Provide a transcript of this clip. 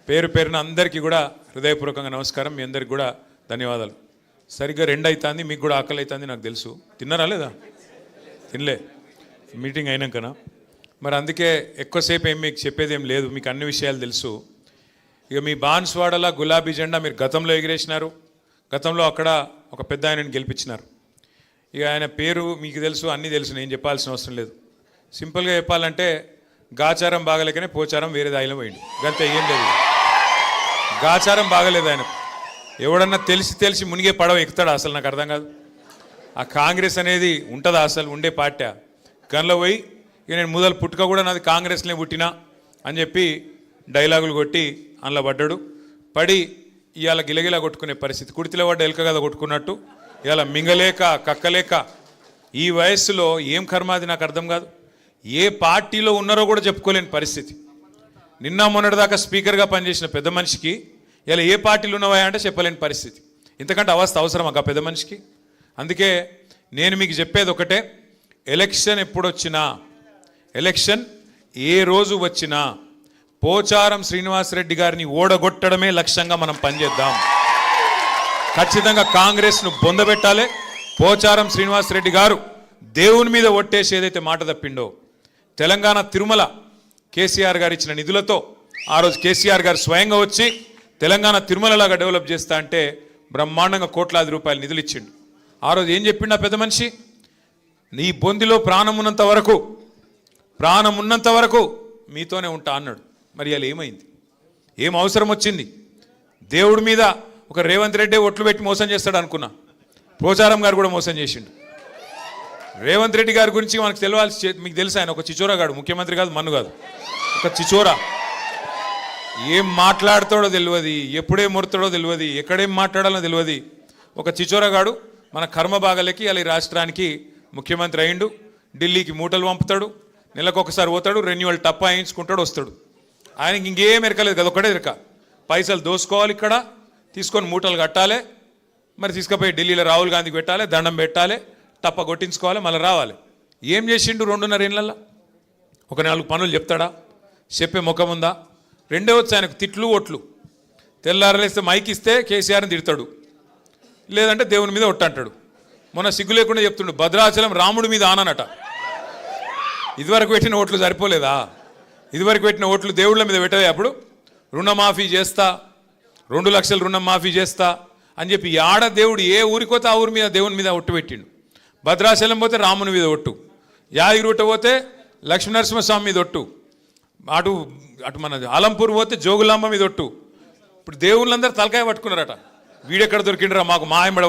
పేరు పేరున అందరికీ కూడా హృదయపూర్వకంగా నమస్కారం. మీ అందరికి కూడా ధన్యవాదాలు. సరిగ్గా 2 అవుతుంది, మీకు కూడా ఆకలి అవుతుంది నాకు తెలుసు. తిన్నారా లేదా? తినలే, మీటింగ్ అయినాకనా. మరి అందుకే ఎక్కువసేపు ఏం మీకు చెప్పేది ఏం లేదు, మీకు అన్ని విషయాలు తెలుసు. ఇక మీ బాన్స్వాడలా గులాబీ జెండా మీరు గతంలో ఎగిరేసినారు. గతంలో అక్కడ ఒక పెద్ద ఆయనని గెలిపించినారు. ఇక ఆయన పేరు మీకు తెలుసు, అన్నీ తెలుసు, నేను చెప్పాల్సిన అవసరం లేదు. సింపుల్గా చెప్పాలంటే గాచారం బాగలేకనే పోచారం వేరే దాయిలో పోయింది, గంతే, ఏం లేదు. గాచారం బాగలేదు ఆయనకు. ఎవడన్నా తెలిసి మునిగే పడవ ఎక్కుతాడా? అసలు నాకు అర్థం కాదు. ఆ కాంగ్రెస్ అనేది ఉంటుందా? అసలు ఉండే పార్టీ గన్లో పోయి ఇక నేను మొదలు పుట్టుక కూడా నాది కాంగ్రెస్లో పుట్టినా అని చెప్పి డైలాగులు కొట్టి అందులో పడ్డాడు. పడి ఇవాళ గిలగిలా కొట్టుకునే పరిస్థితి. కుడితిలో పడ్డ ఎలక కదా కొట్టుకున్నట్టు ఇవాళ మింగలేక కక్కలేక ఈ వయస్సులో ఏం కర్మాది నాకు అర్థం కాదు. ఏ పార్టీలో ఉన్నారో కూడా చెప్పుకోలేని పరిస్థితి. నిన్న మొన్నటిదాకా స్పీకర్గా పనిచేసిన పెద్ద మనిషికి ఇలా ఏ పార్టీలు ఉన్నవా అంటే చెప్పలేని పరిస్థితి. ఇంతకంటే అవస్థ అవసరం ఆ పెద్ద మనిషికి. అందుకే నేను మీకు చెప్పేది ఒకటే, ఎలక్షన్ ఎప్పుడొచ్చినా, ఎలక్షన్ ఏ రోజు వచ్చినా పోచారం శ్రీనివాసరెడ్డి గారిని ఓడగొట్టడమే లక్ష్యంగా మనం పనిచేద్దాం. ఖచ్చితంగా కాంగ్రెస్ను బొందబెట్టాలి. పోచారం శ్రీనివాసరెడ్డి గారు దేవుని మీద ఒట్టేసి ఏదైతే మాట తప్పిండో, తెలంగాణ తిరుమల కేసీఆర్ గారు ఇచ్చిన నిధులతో ఆ రోజు కేసీఆర్ గారు స్వయంగా వచ్చి తెలంగాణ తిరుమలలాగా డెవలప్ చేస్తా అంటే బ్రహ్మాండంగా కోట్లాది రూపాయలు నిధులు ఇచ్చిండు. ఆ రోజు ఏం చెప్పిండు ఆ పెద్ద మనిషి? నీ బొందిలో ప్రాణం ఉన్నంత వరకు మీతోనే ఉంటా అన్నాడు. మరి అలా ఏమైంది? ఏం అవసరం వచ్చింది? దేవుడి మీద ఒక రేవంత్ రెడ్డి ఒట్లు పెట్టి మోసం చేస్తాడు అనుకున్నా, పోచారం గారు కూడా మోసం చేసిండు. రేవంత్ రెడ్డి గారి గురించి మనకు తెలియాల్సి, మీకు తెలుసు ఆయన ఒక చిచోరాగాడు, ముఖ్యమంత్రి కాదు, మన్ను కాదు, ఒక చిచోరా. ఏం మాట్లాడతాడో తెలియదు, ఎప్పుడేం ముడతాడో తెలియదు, ఎక్కడేం మాట్లాడాలో తెలియదు. ఒక చిచోరాగాడు మన కర్మ బాగలేకి అలా ఈ రాష్ట్రానికి ముఖ్యమంత్రి అయిండు. ఢిల్లీకి మూటలు పంపుతాడు, నెలకొకసారి పోతాడు, రెన్యువల్ టప్పా వేయించుకుంటాడు, వస్తాడు. ఆయనకి ఇంకేం ఎరకలేదు కదా, ఒకటే ఎరక, పైసలు దోసుకోవాలి, ఇక్కడ తీసుకొని మూటలు కట్టాలి, మరి తీసుకుపోయి ఢిల్లీలో రాహుల్ గాంధీకి పెట్టాలి, దండం పెట్టాలి, టప్ప కొట్టించుకోవాలి, మళ్ళీ రావాలి. ఏం చేసిండు 2.5 ఏళ్ళల్లో? ఒక 4 పనులు చెప్తాడా? చెప్పే ముఖం ఉందా? రెండే వచ్చి ఆయనకు తిట్లు ఓట్లు. తెల్లారలేస్తే మైక్ ఇస్తే కేసీఆర్ని తిడతాడు, లేదంటే దేవుని మీద ఒట్టంటాడు. మొన్న సిగ్గు లేకుండా చెప్తుండు భద్రాచలం రాముడి మీద ఆననట. ఇదివరకు పెట్టిన ఓట్లు సరిపోలేదా? ఇదివరకు పెట్టిన ఓట్లు దేవుళ్ళ మీద పెట్టవే. అప్పుడు రుణమాఫీ చేస్తా, 2 లక్షల రుణం మాఫీ చేస్తా అని చెప్పి ఆడ దేవుడు ఏ ఊరికోతే ఆ ఊరి మీద దేవుని మీద ఒట్టు పెట్టిండు. భద్రాచలం పోతే రాముని మీద ఒట్టు, యాదగిరిగుట్ట పోతే లక్ష్మీనరసింహస్వామి మీద ఒట్టు, అటు మన ఆలంపూర్ పోతే జోగులాంబ మీద ఒట్టు. ఇప్పుడు దేవుళ్ళందరూ తలకాయ పట్టుకున్నారట. వీడెక్కడ దొరికిండ్రా మాకు, మా ఎంబడ